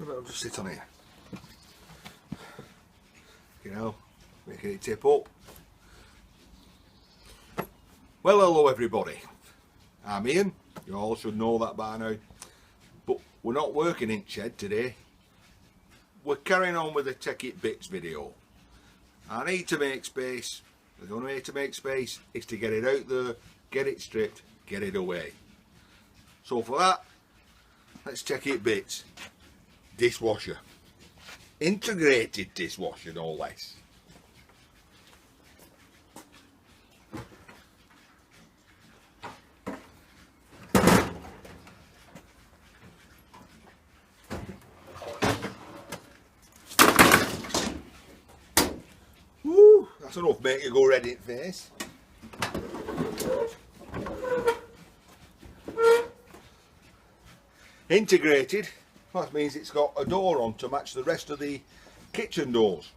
I'll just sit on here. You know, making it tip up. Well, hello everybody. I'm Ian. You all should know that by now. But we're not working in shed today. We're carrying on with the TEK bits video. I need to make space. The only way to make space is to get it out there, get it stripped, get it away. So for that, let's TEK bits. Dishwasher. Integrated dishwasher, no less. Woo, that's enough, make you go red in the face. Integrated, that means it's got a door on to match the rest of the kitchen doors.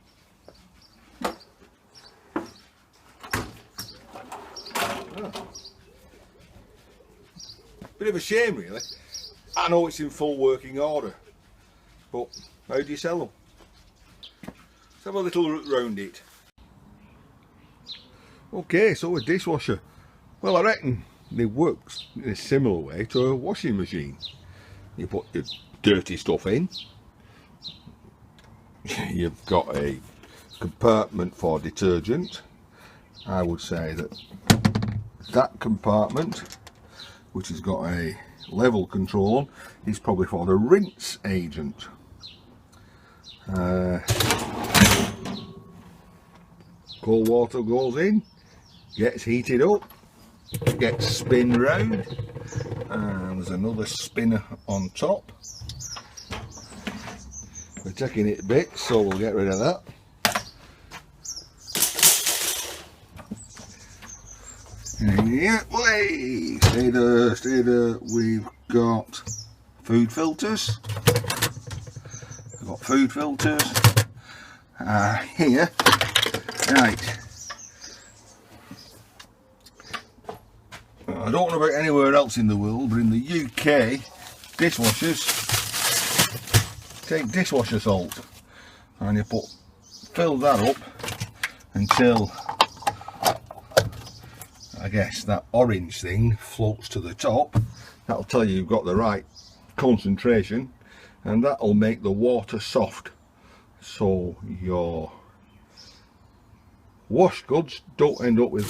Bit of a shame really. I know it's in full working order, but how do you sell them? Let's have a little look round it. Okay, so a dishwasher. Well, I reckon it works in a similar way to a washing machine. You put your dirty stuff in. You've got a compartment for detergent. I would say that that compartment, which has got a level control, is probably for the rinse agent. Cold water goes in, gets heated up, gets spin round, and there's another spinner on top. We're taking it bits, so we'll get rid of that. Yeah, wait, stay there. We've got food filters. We've got food filters here. Right. I don't know about anywhere else in the world, but in the UK, dishwashers take dishwasher salt and you fill that up until I guess that orange thing floats to the top. That'll tell you you've got the right concentration, and that'll make the water soft, so your wash goods don't end up with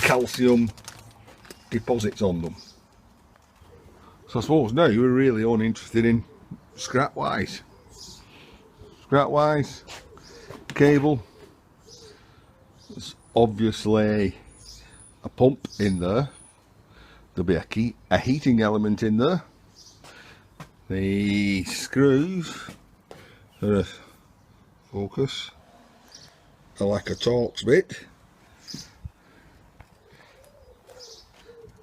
calcium deposits on them. So I suppose now we're really only interested in scrap wise, cable. There's obviously a pump in there. There'll be a heating element in there. The screws are focus are like a Torx bit.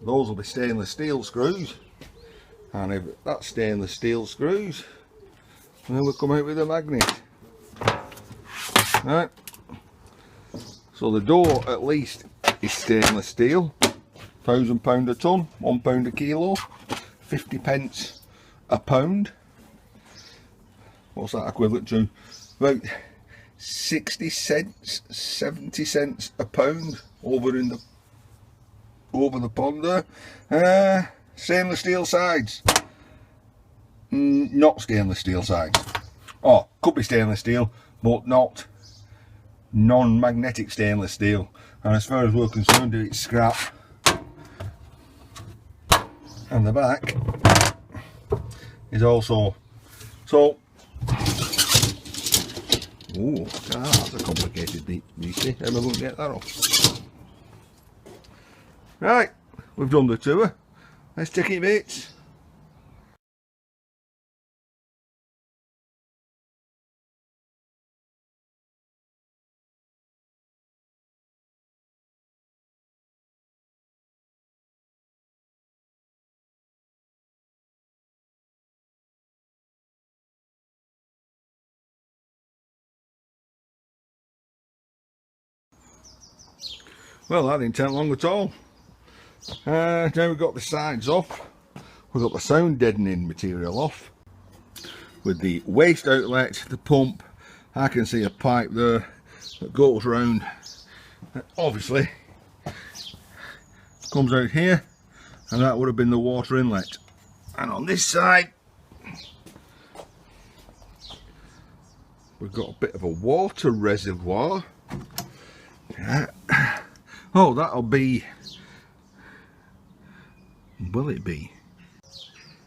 Those will be stainless steel screws, and if that's stainless steel screws, and then we'll come out with a magnet. Right, so the door at least is stainless steel, £1,000 a ton, £1 a kilo, 50 pence a pound. What's that equivalent to? About 60 cents, 70 cents a pound over the pond there. Stainless steel sides. Not stainless steel sides. Oh, could be stainless steel, but not non-magnetic stainless steel. And as far as we're concerned, it's scrap. And the back is also so. Oh, that's a complicated beat. You see, everyone won't get that off. Right, we've done the tour. Let's take it bits. Well, that didn't take long at all. Now we've got the sides off, we've got the sound deadening material off. with the waste outlet, the pump. I can see a pipe there that goes round, obviously comes out here, and that would have been the water inlet. And on this side we've got a bit of a water reservoir. Yeah. Oh, that'll be, will it be?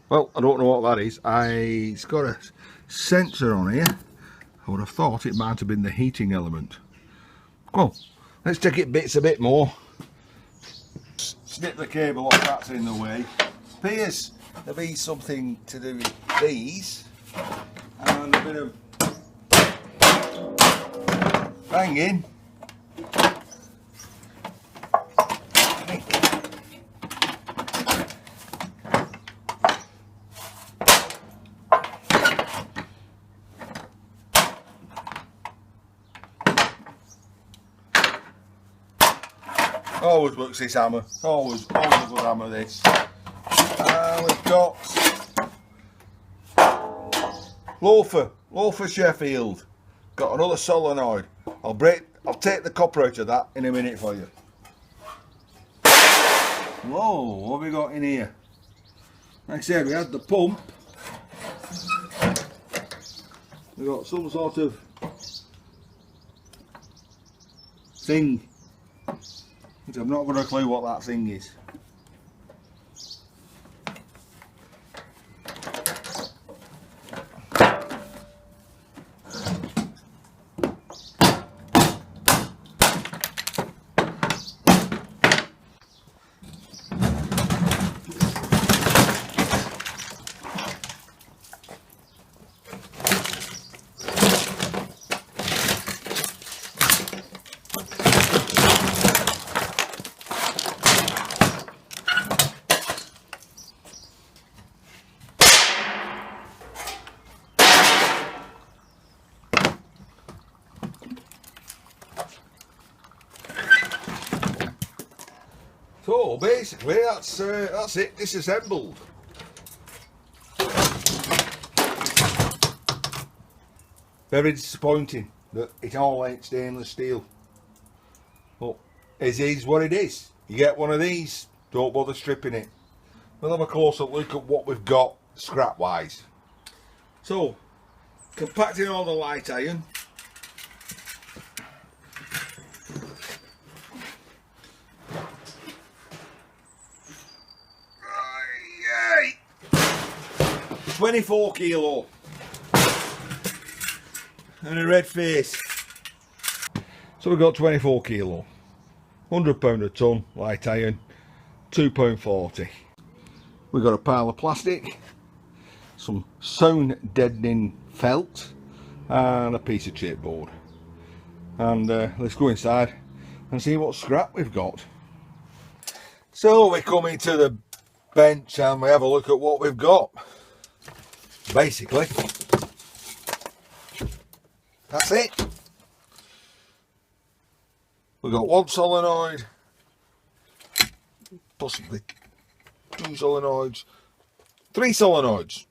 Well, I don't know what that is. It's got a sensor on here. I would have thought it might have been the heating element. Well, let's take it bits a bit more. Snip the cable off, that's in the way. Appears to be something to do with these, and a bit of banging. Always works this hammer, always a good hammer this. We've got Loafer Sheffield. Got another solenoid. I'll take the copper out of that in a minute for you. Whoa, what have we got in here? Like I said, we had the pump. We got some sort of thing. I've not got a clue what that thing is. So basically that's it, disassembled. Very disappointing that it all ain't stainless steel. But it is what it is. You get one of these, don't bother stripping it. We'll have a closer look at what we've got scrap wise. So, compacting all the light iron. Yay! 24 kilo. And a red face. So we've got 24 kilo. £100 a tonne, light iron, £2.40. We've got a pile of plastic, some sound deadening felt, and a piece of chipboard. And let's go inside and see what scrap we've got. So we come into the bench and we have a look at what we've got. Basically, that's it. We've got one solenoid, possibly two solenoids, three solenoids.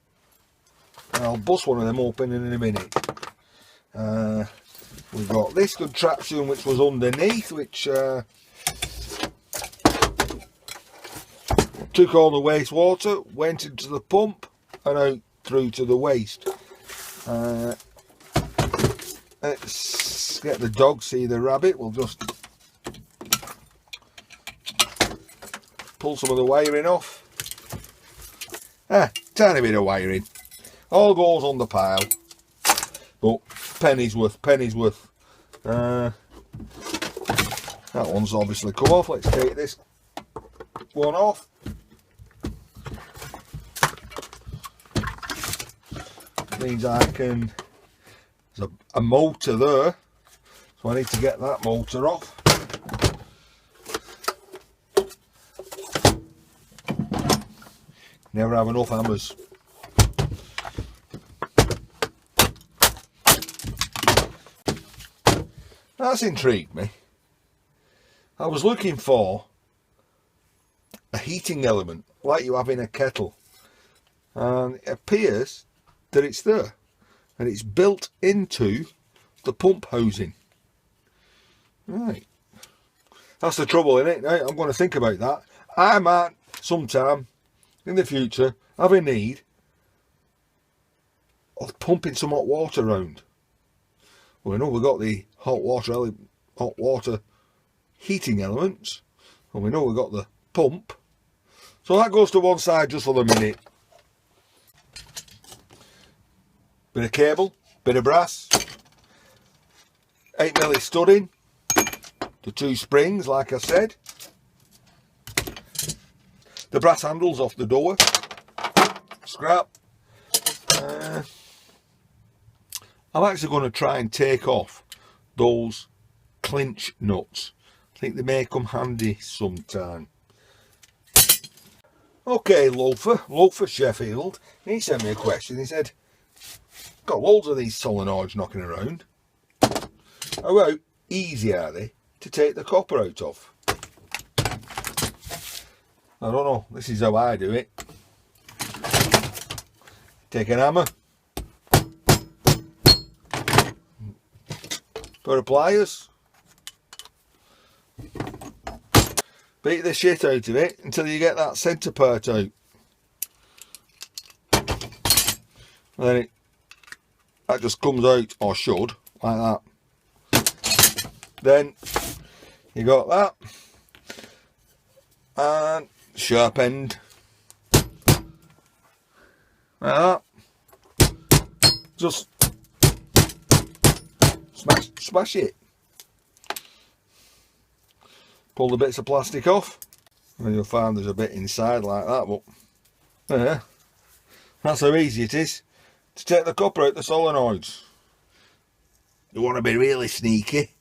I'll bust one of them open in a minute. We've got this contraption which was underneath, which took all the wastewater, went into the pump and out through to the waste. Let's get the dog, see the rabbit. We'll just pull some of the wiring off. Tiny bit of wiring. All goes on the pile. But pennies worth. That one's obviously come off. Let's take this one off. Means I can, there's a motor there, so I need to get that motor off. Never have enough hammers. That's intrigued me. I was looking for a heating element like you have in a kettle, and it appears that it's there, and it's built into the pump housing. Right, that's the trouble, isn't it? Right, I'm going to think about that. I might sometime in the future have a need of pumping some hot water around. Well, I know we've got the hot water heating elements, and we know we've got the pump, so that goes to one side just for the minute. Bit of cable, bit of brass, 8mm studding, the 2 springs like I said, the brass handles off the door, scrap. I'm actually going to try and take off those clinch nuts. I think they may come handy sometime. Okay, Loafer Sheffield, he sent me a question. He said, got loads of these solenoids knocking around. How easy are they to take the copper out of? I don't know, this is how I do it. Take an hammer, pair of pliers, beat the shit out of it until you get that centre part out. And then that just comes out, or should, like that. Then you got that, and sharp end, like that. Just smash it. Pull the bits of plastic off, and you'll find there's a bit inside like that, but yeah, that's how easy it is to take the copper out the solenoids. You want to be really sneaky,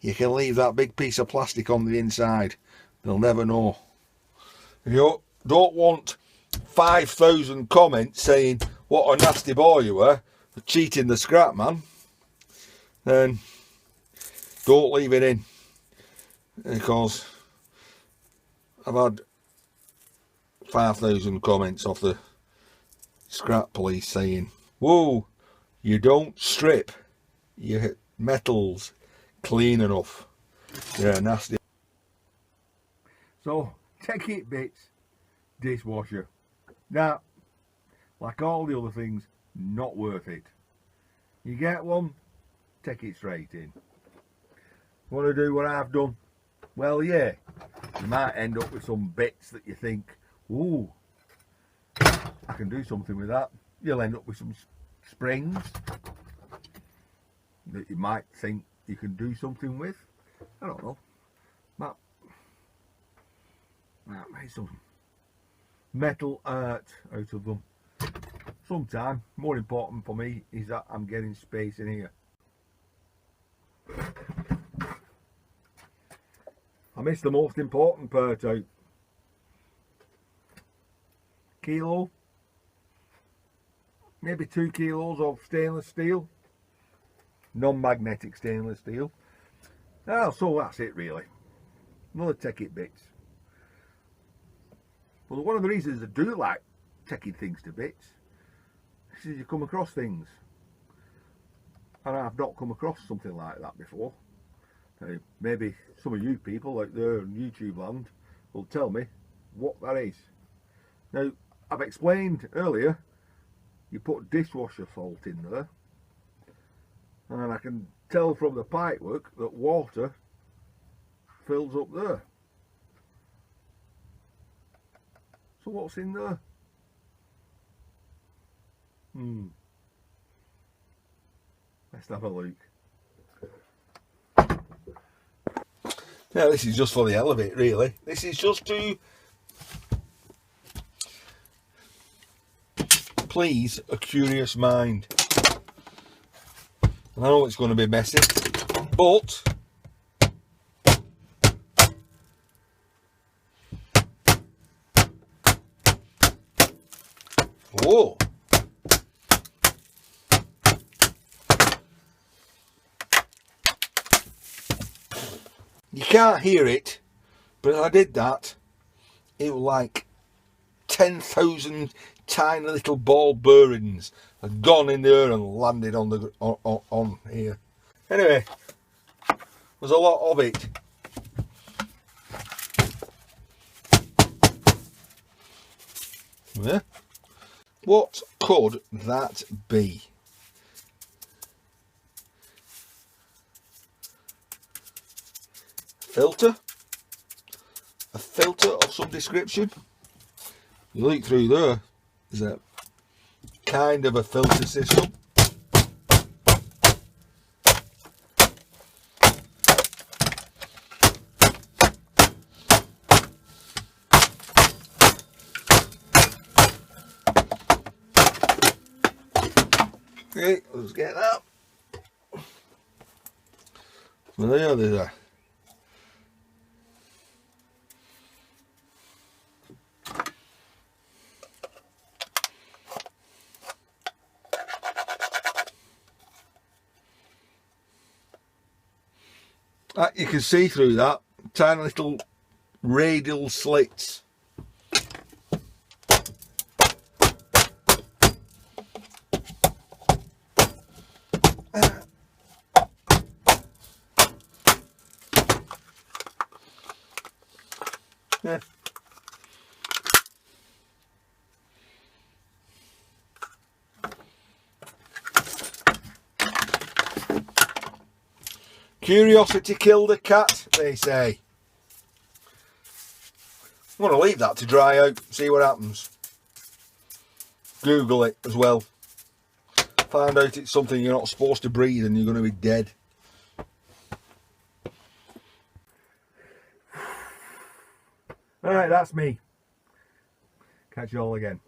you can leave that big piece of plastic on the inside. They'll never know. If you don't want 5,000 comments saying what a nasty boy you were for cheating the scrap man, then don't leave it in, because I've had 5,000 comments off the scrap police saying, whoa, you don't strip your metals clean enough, they're nasty. So TEK bits dishwasher. Now, like all the other things, not worth it. You get one, take it straight in. Want to do what I've done? Well, yeah, you might end up with some bits that you think, ooh, I can do something with that. You'll end up with some springs that you might think you can do something with. I don't know. Might make some metal art out of them sometime. More important for me is that I'm getting space in here. I missed the most important part out. Kilo, maybe 2 kilos of stainless steel, non-magnetic stainless steel. Oh, so that's it really. Another TEK bits. Well, one of the reasons I do like taking things to bits is you come across things, and I've not come across something like that before. Maybe some of you people out there in YouTube land will tell me what that is. Now, I've explained earlier, you put dishwasher salt in there, and I can tell from the pipework that water fills up there. So what's in there? Let's have a look. Now, this is just for the hell of it, really. This is just to please a curious mind. And I know it's going to be messy, but whoa! You can't hear it, but if I did that, it was like 10,000 tiny little ball bearings have gone in there and landed on the on here. Anyway, there's a lot of it. Yeah. What could that be? Filter? A filter of some description? You look through there, is a kind of a filter system. Okay, let's get that. So there's a you can see through that, tiny little radial slits. Yeah. Curiosity killed the cat, they say. I'm going to leave that to dry out, see what happens. Google it as well. Find out it's something you're not supposed to breathe and you're going to be dead. Alright, that's me. Catch you all again.